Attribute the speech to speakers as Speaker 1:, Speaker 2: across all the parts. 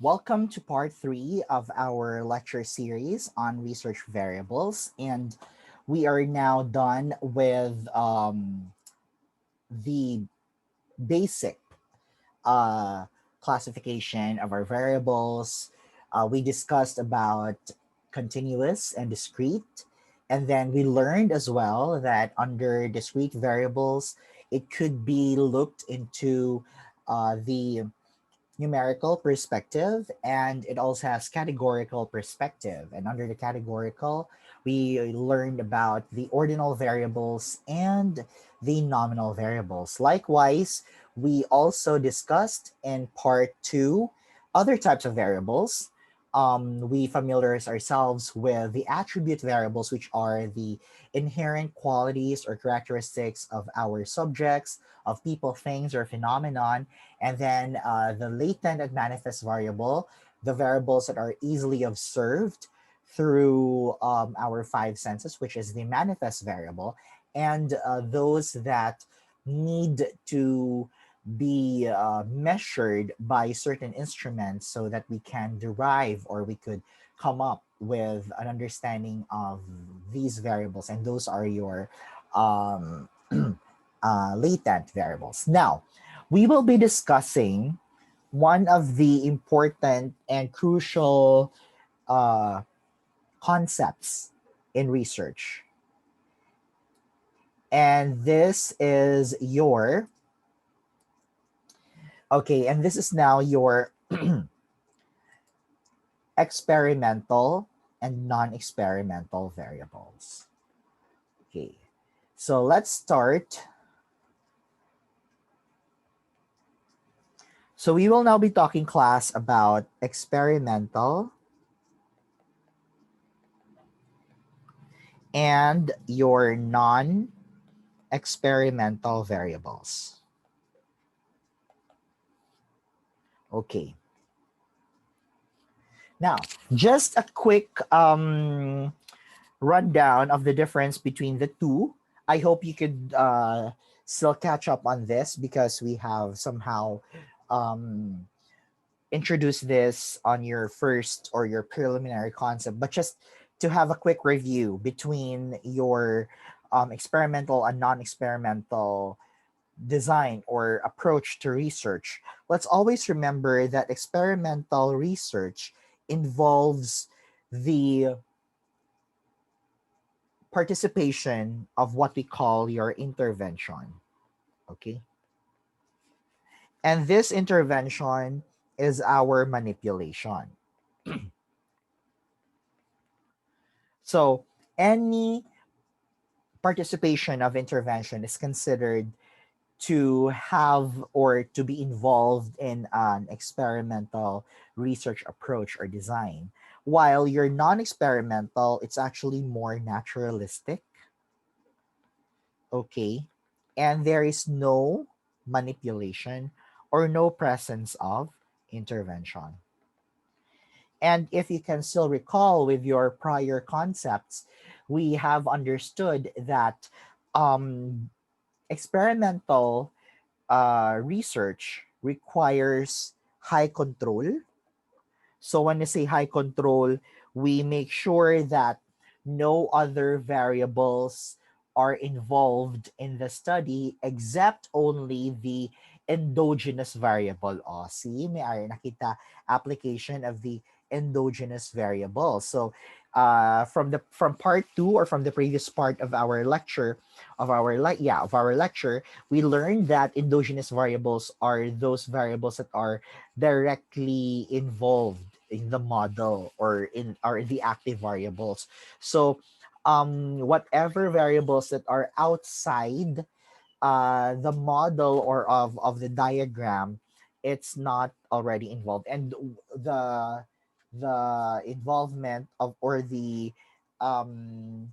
Speaker 1: Welcome to part 3 of our lecture series on research variables. And we are now done with the basic uh, classification of our variables. We discussed about continuous and discrete. And then we learned as well that under discrete variables, it could be looked into the numerical perspective, and it also has categorical perspective. And under the categorical, we learned about the ordinal variables and the nominal variables. Likewise, we also discussed in part 2 other types of variables. We familiarize ourselves with the attribute variables, which are the inherent qualities or characteristics of our subjects, of people, things, or phenomenon. And then the latent and manifest variable, the variables that are easily observed through our five senses, which is the manifest variable, and those that need to be measured by certain instruments so that we can derive or we could come up with an understanding of these variables. And those are your um, latent variables. Now, we will be discussing one of the important and crucial uh, concepts in research. And this is your, okay, and this is now your experimental and non-experimental variables. Okay, so let's start. So we will now be talking, class, about experimental and your non-experimental variables. Okay. Now, just a quick rundown of the difference between the two. I hope you could still catch up on this because we have somehow um, introduced this on your first or your preliminary concept, but just to have a quick review between your experimental and non-experimental design or approach to research. Let's always remember that experimental research involves the participation of what we call your intervention. Okay. And this intervention is our manipulation. So any participation of intervention is considered to have or to be involved in an experimental research approach or design. While you're non-experimental, it's actually more naturalistic. Okay. And there is no manipulation or no presence of intervention. And if you can still recall with your prior concepts, we have understood that um, experimental research requires high control. So when you say high control, we make sure that no other variables are involved in the study except only the endogenous variable. O, see, may I nakita application of the endogenous variable. So from part 2 or from the previous part of our lecture, of our lecture, we learned that endogenous variables are those variables that are directly involved in the model or in the active variables. So whatever variables that are outside the model or of the diagram, it's not already involved. And the involvement of or um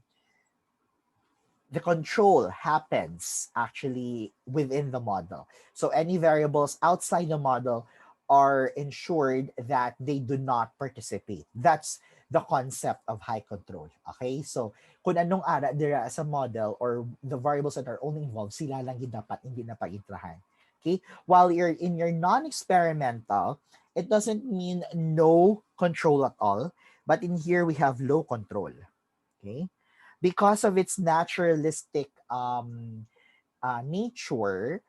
Speaker 1: the control happens actually within the model. So any variables outside the model are ensured that they do not participate. That's the concept of high control. Okay? So kung anong ara dira sa model or the variables that are only involved, sila lang dapat hindi na pag-intrahan. Okay? While you're in your non-experimental, it doesn't mean no control at all, but in here we have low control. Okay, because of its naturalistic nature,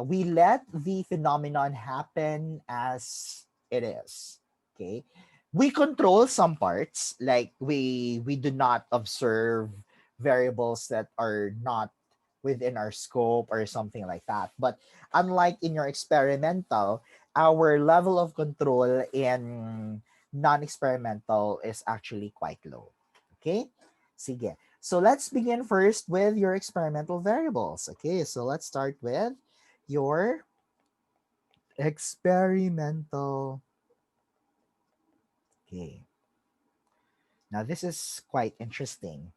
Speaker 1: we let the phenomenon happen as it is. Okay, we control some parts, like we do not observe variables that are not within our scope or something like that. But unlike in your experimental, our level of control in non-experimental is actually quite low. Okay? Sige. So let's begin first with your experimental variables. Okay, so let's start with your experimental. Okay, now this is quite interesting,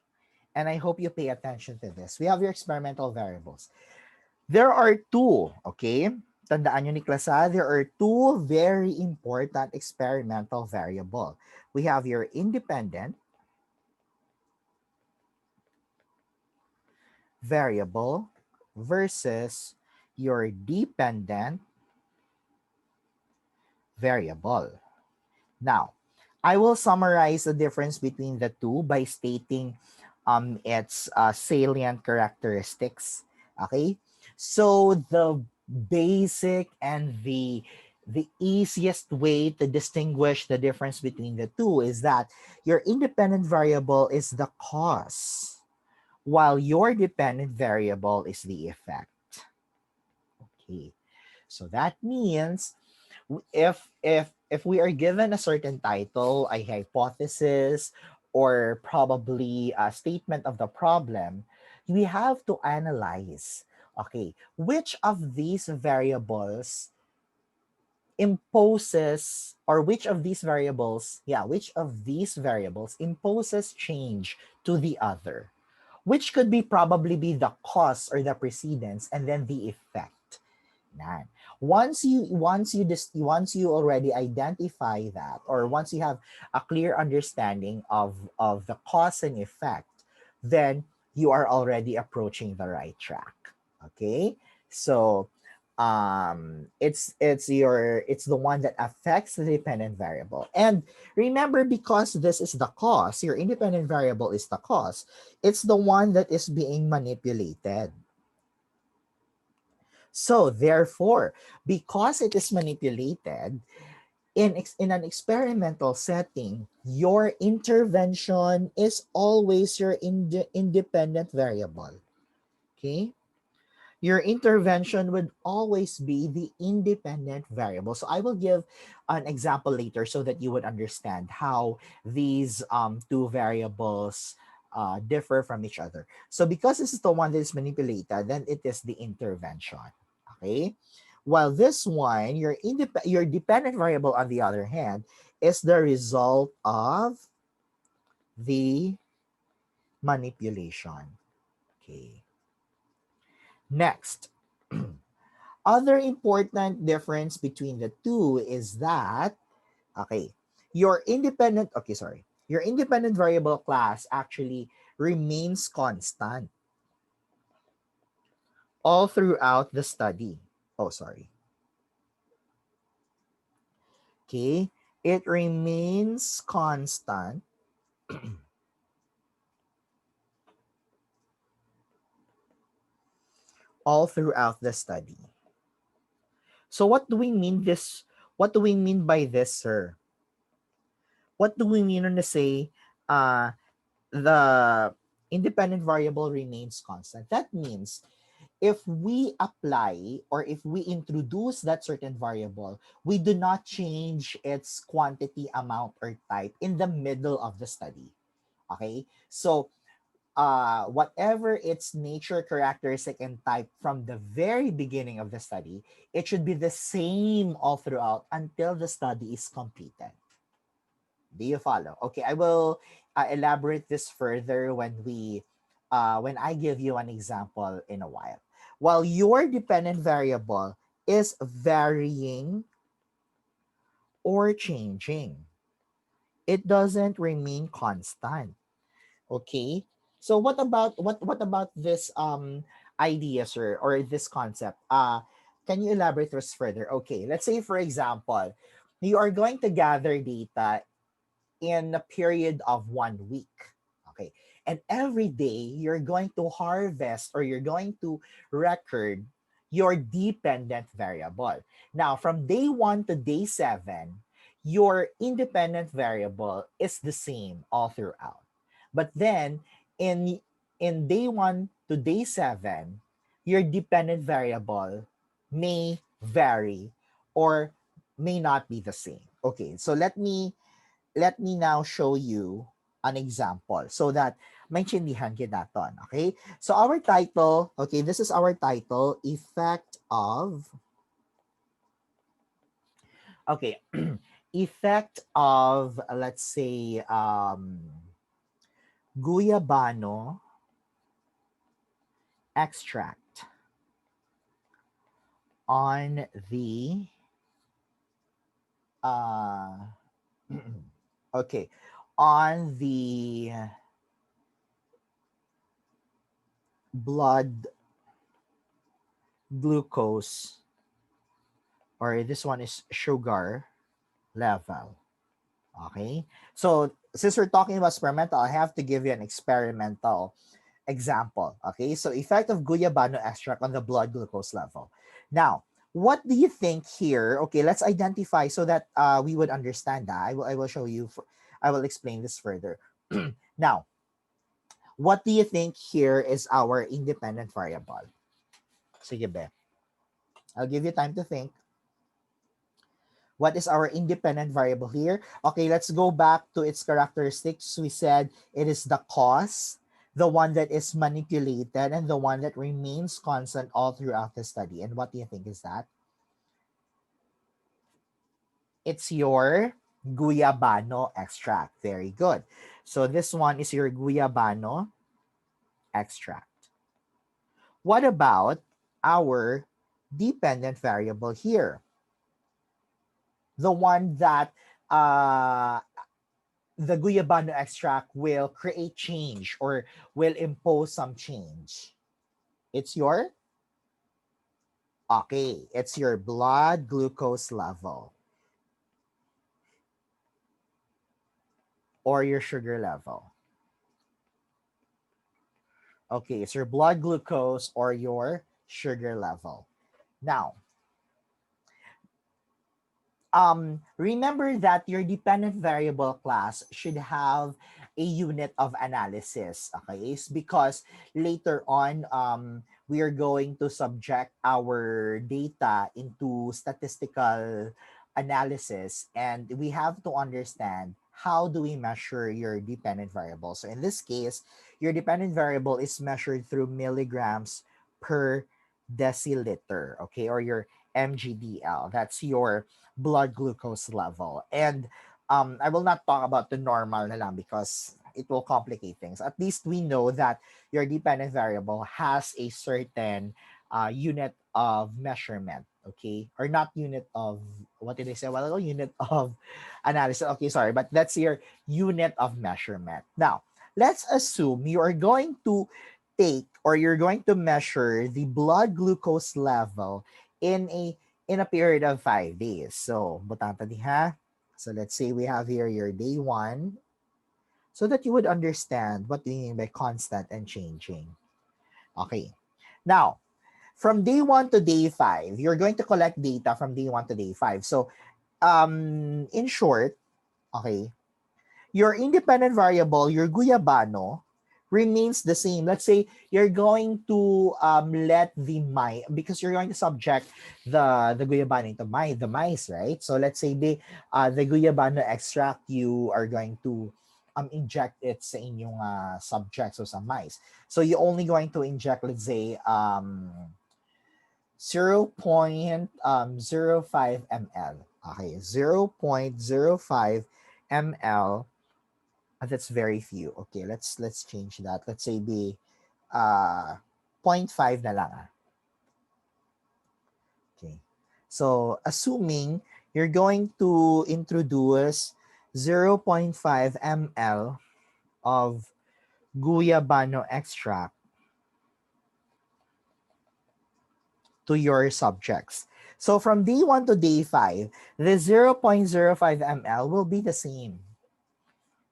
Speaker 1: and I hope you pay attention to this. We have your experimental variables. There are two, okay? Tandaan nyo ni Klasa, there are two very important experimental variable. We have your independent variable versus your dependent variable. Now, I will summarize the difference between the two by stating its salient characteristics. Okay, so the basic and the easiest way to distinguish the difference between the two is that your independent variable is the cause, while your dependent variable is the effect. Okay, so that means if we are given a certain title, a hypothesis, or probably a statement of the problem, we have to analyze, okay, which of these variables imposes, or which of these variables imposes change to the other, which could be probably be the cause or the precedence, and then the effect. Yan. Once you already identify that, or once you have a clear understanding of the cause and effect, then you are already approaching the right track. Okay? So it's the one that affects the dependent variable. And remember, because this is the cause, your independent variable is the cause, it's the one that is being manipulated. So therefore, because it is manipulated in an experimental setting, your intervention is always your independent variable. Okay? Your intervention would always be the independent variable. So I will give an example later so that you would understand how these two variables differ from each other. So because this is the one that is manipulated, then it is the intervention. Okay. While this one, your dependent variable, on the other hand, is the result of the manipulation. Okay. Next, other important difference between the two is that, okay, your independent variable class actually remains constant all throughout the study. Oh, sorry. Okay, it remains constant all throughout the study. So what do we mean this? What do we mean by this, sir? What do we mean when we say uh, the independent variable remains constant? That means if we apply or if we introduce that certain variable, we do not change its quantity, amount, or type in the middle of the study. Okay? So whatever its nature, characteristic, and type from the very beginning of the study, it should be the same all throughout until the study is completed. Do you follow? Okay, I will elaborate this further when I give you an example in a while. While your dependent variable is varying or changing, it doesn't remain constant. Okay. So what about this idea, sir, or this concept? Can you elaborate this further? Okay, let's say for example, you are going to gather data in a period of 1 week. Okay. And every day you're going to harvest or you're going to record your dependent variable. Now, from day 1 to day 7, your independent variable is the same all throughout. But then in day 1 to day 7, your dependent variable may vary or may not be the same. Okay, so let me now show you an example so that maintindihan kita natin. Okay? So our title, okay, this is our title, effect of, okay, effect of, let's say, guyabano extract on the, uh, okay, on the blood glucose, or this one is sugar level. Okay. So since we're talking about experimental, I have to give you an experimental example. Okay. So effect of guyabano extract on the blood glucose level. Now, what do you think here? Okay, let's identify so that we would understand that. I will show you. I will explain this further. Now, what do you think here is our independent variable? Sige be. I'll give you time to think. What is our independent variable here? Okay, let's go back to its characteristics. We said it is the cause, the one that is manipulated, and the one that remains constant all throughout the study. And what do you think is that? It's your guyabano extract. Very good. So this one is your guyabano extract. What about our dependent variable here? The one that uh, the guyabano extract will create change or will impose some change. It's your, okay, it's your blood glucose level or your sugar level. Okay, it's your blood glucose or your sugar level. Now, remember that your dependent variable class should have a unit of analysis. Okay, it's because later on, we are going to subject our data into statistical analysis, and we have to understand how do we measure your dependent variable. So in this case, your dependent variable is measured through milligrams per deciliter, okay, or your mgdl. That's your blood glucose level. And I will not talk about the normal na lang because it will complicate things. At least we know that your dependent variable has a certain unit of measurement, okay? Or not unit of, what did I say a while ago? Unit of analysis. Okay, sorry, but that's your unit of measurement. Now, let's assume you are going to take or you're going to measure the blood glucose level in a period of 5 days. So, butang tadi ha. So, let's say we have here your day 1 so that you would understand what we mean by constant and changing. Okay. Now, from day 1 to day 5, you're going to collect data from day 1 to day 5. So, in short, okay, your independent variable, your guyabano, remains the same. Let's say you're going to let the mice, because you're going to subject the guyabano to the mice, right? So let's say the guyabano extract, you are going to inject it sa inyong subjects, so sa mice. So you're only going to inject, let's say 0.05 ml. Okay, 0.05 ml. That's very few. Okay, let's change that. Let's say be uh zero point 0.5 na lang. Okay. So, assuming you're going to introduce 0.5 ml of guyabano extract to your subjects. So from day 1 to day 5, the 0.05 ml will be the same.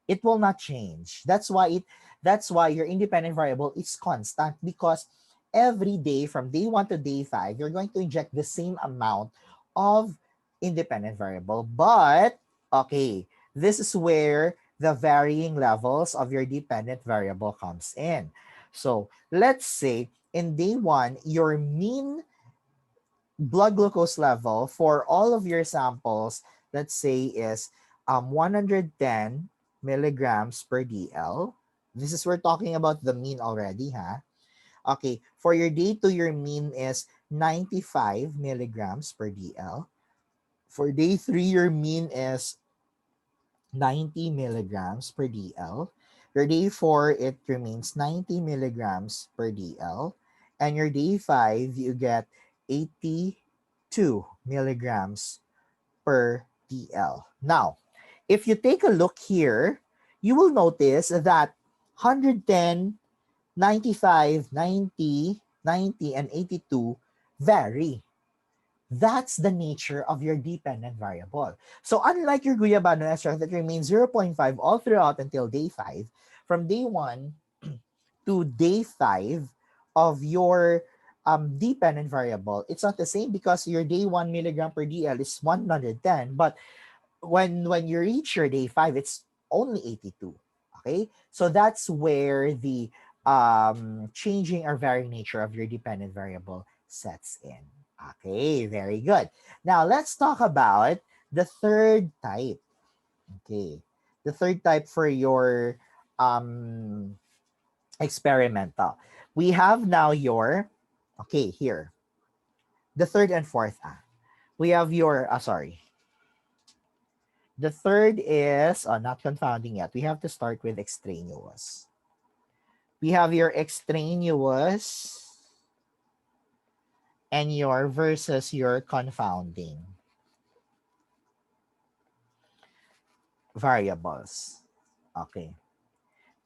Speaker 1: It will not change. That's why your independent variable is constant, because every day from day 1 to day 5, you're going to inject the same amount of independent variable. But okay, this is where the varying levels of your dependent variable comes in. So let's say in day 1, your mean blood glucose level for all of your samples, let's say, is 110 milligrams per DL. This is, we're talking about the mean already, huh? Okay, for your day 2, your mean is 95 milligrams per DL. For day 3, your mean is 90 milligrams per DL. Your day 4, it remains 90 milligrams per DL. And your day 5, you get 82 milligrams per DL. Now, if you take a look here, you will notice that 110, 95, 90, 90, and 82 vary. That's the nature of your dependent variable. So unlike your guyabano extract that remains zero point 0.5 all throughout until day 5, from day 1 to day 5 of your dependent variable, it's not the same, because your day 1 milligram per DL is 110, but when you reach your day 5, it's only 82. Okay, so that's where the changing or varying nature of your dependent variable sets in. Okay, very good. Now let's talk about the third type. Okay, the third type for your um experimental. We have now your, okay, here, the third and fourth. We have your sorry, the third is not confounding yet. We have to start with extraneous. We have your extraneous and your versus your confounding variables. Okay.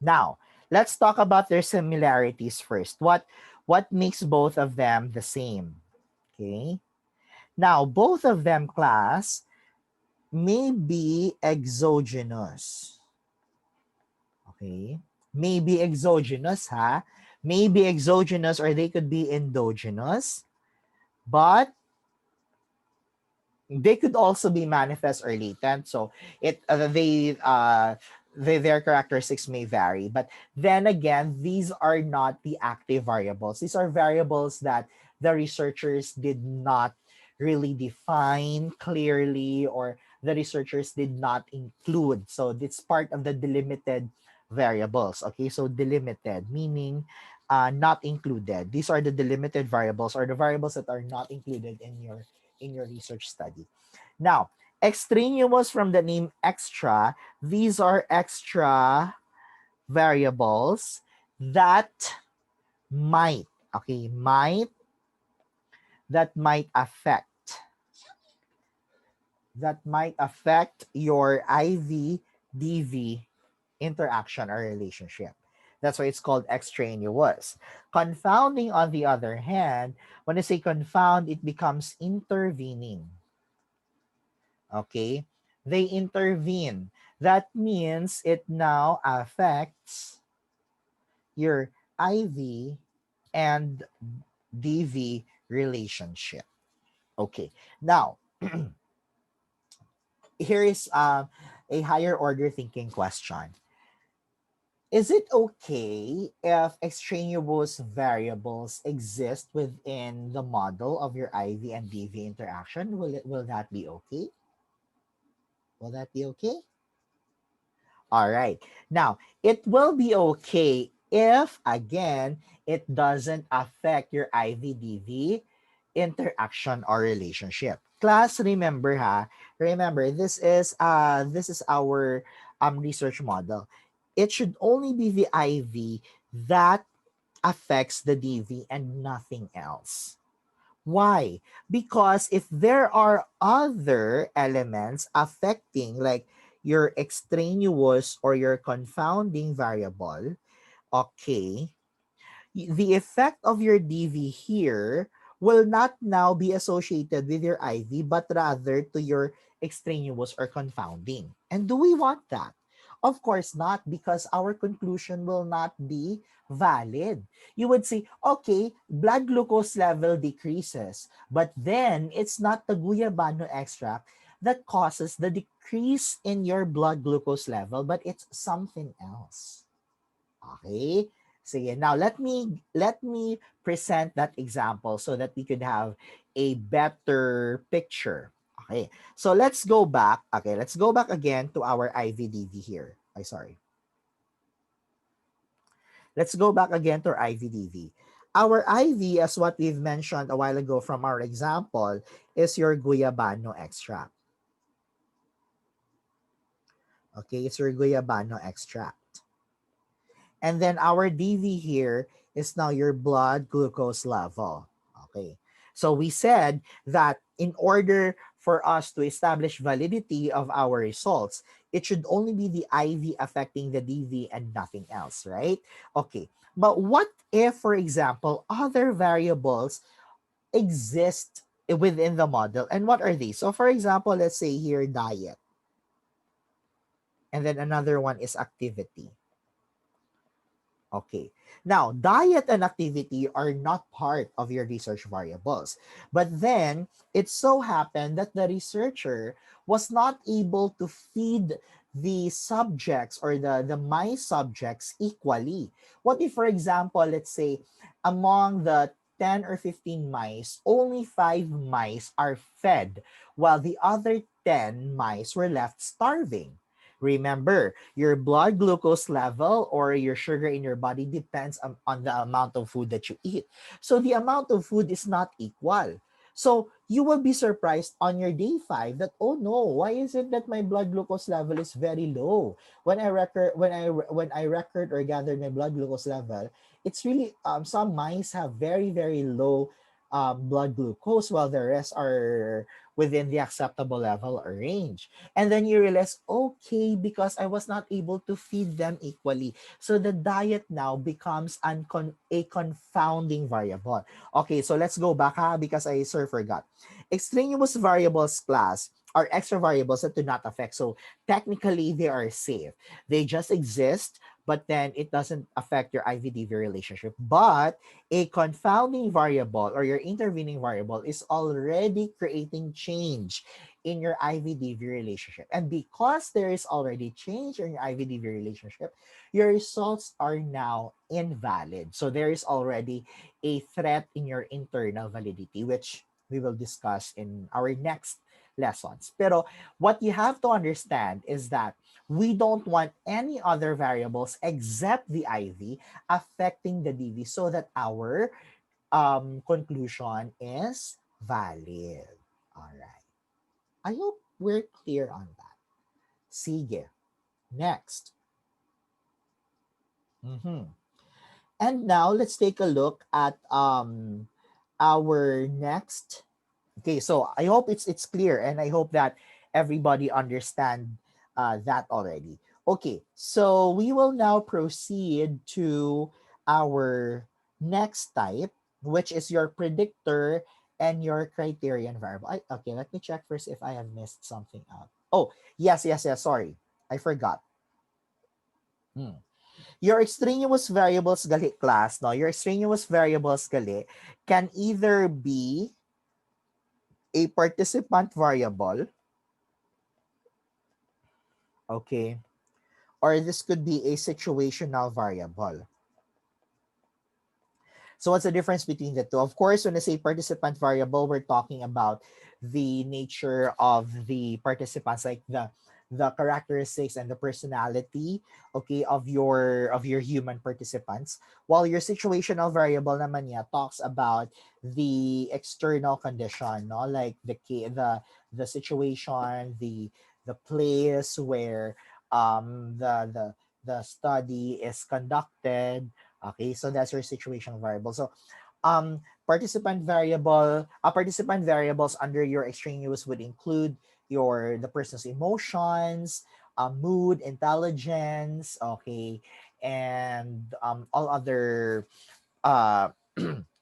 Speaker 1: Now, let's talk about their similarities first. What makes both of them the same? Okay. Now, both of them, class, may be exogenous. Okay. Maybe exogenous, ha? Maybe exogenous, or they could be endogenous, but they could also be manifest or latent. So their characteristics may vary. But then again, these are not the active variables. These are variables that the researchers did not really define clearly, or the researchers did not include. So it's part of the delimited variables. Okay, so delimited meaning not included. These are the delimited variables, or the variables that are not included in your research study. Now, extraneous, from the name extra, these are extra variables that might, okay, that might affect your IV DV interaction or relationship. That's why it's called extraneous. Confounding, on the other hand, when I say confound, it becomes intervening. Okay? They intervene. That means it now affects your IV and DV relationship. Okay. Now, here is a higher order thinking question. Is it okay if extraneous variables exist within the model of your IV and DV interaction? Will that be okay? Will that be okay? All right. Now, it will be okay if, again, it doesn't affect your IVDV interaction or relationship. Class, remember ha, remember this is our research model. It should only be the IV that affects the DV and nothing else. Why? Because if there are other elements affecting, like your extraneous or your confounding variable, okay, the effect of your DV here will not now be associated with your IV, but rather to your extraneous or confounding. And do we want that? Of course not, because our conclusion will not be valid. You would say, okay, blood glucose level decreases, but then it's not the guyabano extract that causes the decrease in your blood glucose level, but it's something else. Okay? Sige, now let me present that example so that we could have a better picture. Okay. So let's go back. Okay, let's go back again to our IVDV here. I sorry. Let's go back again to our IVDV. Our IV, as what we've mentioned a while ago from our example, is your guyabano extract. Okay, it's your guyabano extract. And then our DV here is now your blood glucose level. Okay. So we said that in order for us to establish validity of our results, it should only be the IV affecting the DV and nothing else, right? Okay. But what if, for example, other variables exist within the model? And what are these? So, for example, let's say here diet, and then another one is activity. Okay. Now, diet and activity are not part of your research variables. But then it so happened that the researcher was not able to feed the subjects or the mice subjects equally. What if, for example, let's say among the 10 or 15 mice, only 5 mice are fed while the other 10 mice were left starving? Remember, your blood glucose level or your sugar in your body depends on the amount of food that you eat. So the amount of food is not equal. So you will be surprised on your day 5 that, oh no, why is it that my blood glucose level is very low? When I record or gather my blood glucose level, it's really some mice have very low blood glucose while the rest are within the acceptable level or range. And then you realize, okay, because I was not able to feed them equally. So the diet now becomes a confounding variable. Okay, so let's go back because I sort of forgot. Extraneous variables class are extra variables that do not affect. So technically they are safe. They just exist, but then it doesn't affect your IVDV relationship. But a confounding variable or your intervening variable is already creating change in your IVDV relationship. And because there is already change in your IVDV relationship, your results are now invalid. So there is already a threat in your internal validity, which we will discuss in our next lessons. Pero what you have to understand is that we don't want any other variables except the IV affecting the DV so that our conclusion is valid. All right. I hope we're clear on that. Sige. Next. Mhm. And now let's take a look at our next. Okay, so I hope it's clear, and I hope that everybody understand that already. Okay, so we will now proceed to our next type, which is your predictor and your criterion variable. Okay, let me check first if I have missed something out. Oh, yes. Sorry, I forgot. Hmm. Your extraneous variables gali class, no? Your extraneous variables gali can either be a participant variable, okay, or this could be a situational variable. So what's the difference between the two? Of course, when I say participant variable, we're talking about the nature of the participants, like the characteristics and the personality, okay, of your human participants. While your situational variable naman niya talks about the external condition, no, like the situation, the place where the study is conducted. Okay, so that's your situation variable. So, participant variables under your extraneous would include the person's emotions, mood, intelligence, okay, and all other uh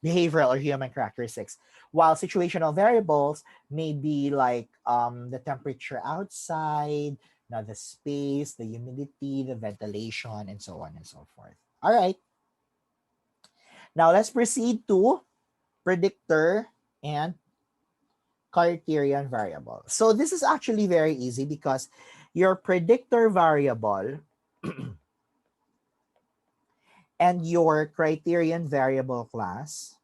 Speaker 1: behavioral or human characteristics, while situational variables may be like the temperature outside, now the space, the humidity, the ventilation, and so on and so forth. All right, now let's proceed to predictor and criterion variable. So this is actually very easy because your predictor variable and your criterion variable class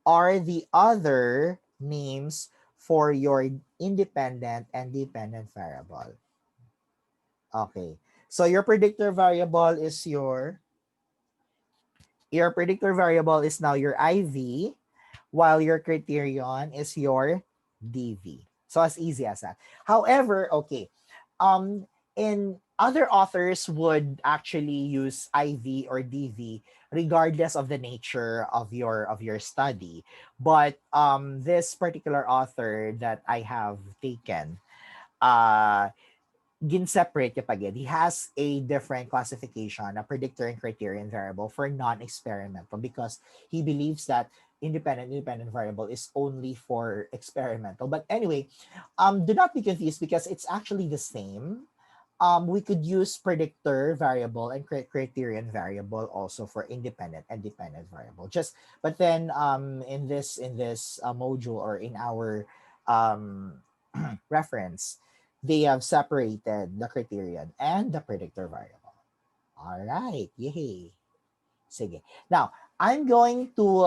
Speaker 1: are the other names for your independent and dependent variable. Okay. So your predictor variable is now your IV, while your criterion is your DV. So as easy as that. However, okay, um, in other authors would actually use IV or DV regardless of the nature of your study. But this particular author that I have taken, uh, gin-separate niya pagid. He has a different classification, a predictor and criterion variable for non-experimental because he believes that independent variable is only for experimental. But anyway, do not be confused because it's actually the same. We could use predictor variable and criterion variable also for independent and dependent variable. Just but then in this module or in our um, reference, they have separated the criterion and the predictor variable. All right, yay. Sige. Now, I'm going to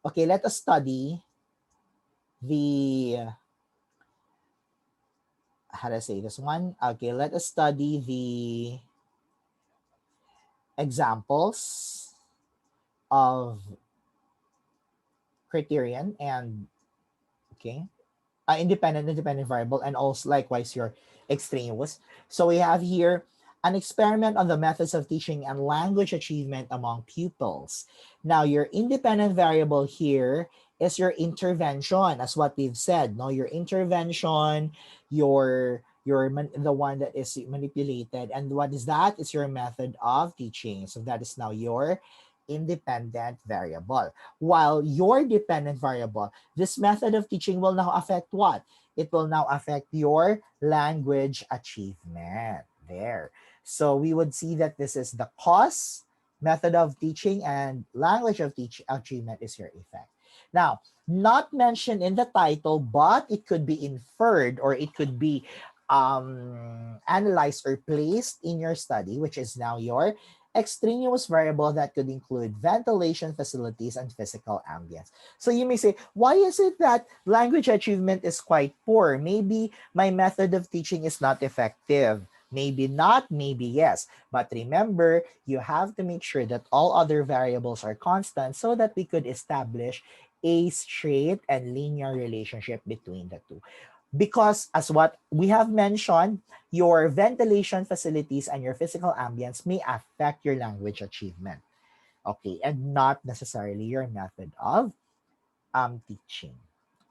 Speaker 1: okay, let us study the how to say this one. Okay, let us study the examples of criterion and okay, independent variable, and also likewise your extraneous. So we have here an experiment on the methods of teaching and language achievement among pupils. Now your independent variable here is your intervention, as what we've said. No, your intervention, the one that is manipulated, and what is that? It's your method of teaching. So that is now your independent variable. While your dependent variable, this method of teaching will now affect what? It will now affect your language achievement. There. So we would see that this is the cause, method of teaching, and language of teach achievement is your effect. Now, not mentioned in the title, but it could be inferred or it could be analyzed or placed in your study, which is now your extraneous variable that could include ventilation facilities and physical ambience. So you may say, why is it that language achievement is quite poor? Maybe my method of teaching is not effective. Maybe not, maybe yes. But remember, you have to make sure that all other variables are constant so that we could establish a straight and linear relationship between the two. Because as what we have mentioned, your ventilation facilities and your physical ambience may affect your language achievement. Okay, and not necessarily your method of teaching.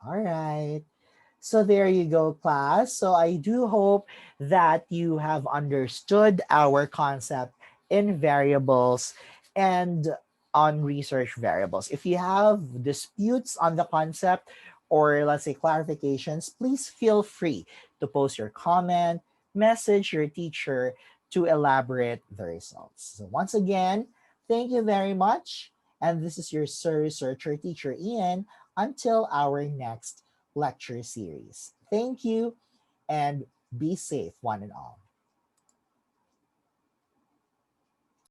Speaker 1: All right. So there you go, class. So I do hope that you have understood our concept in variables and on research variables. If you have disputes on the concept or let's say clarifications, please feel free to post your comment, message your teacher to elaborate the results. So once again, thank you very much. And this is your Sir Researcher Teacher Ian until our next lecture series. Thank you and be safe, one and all.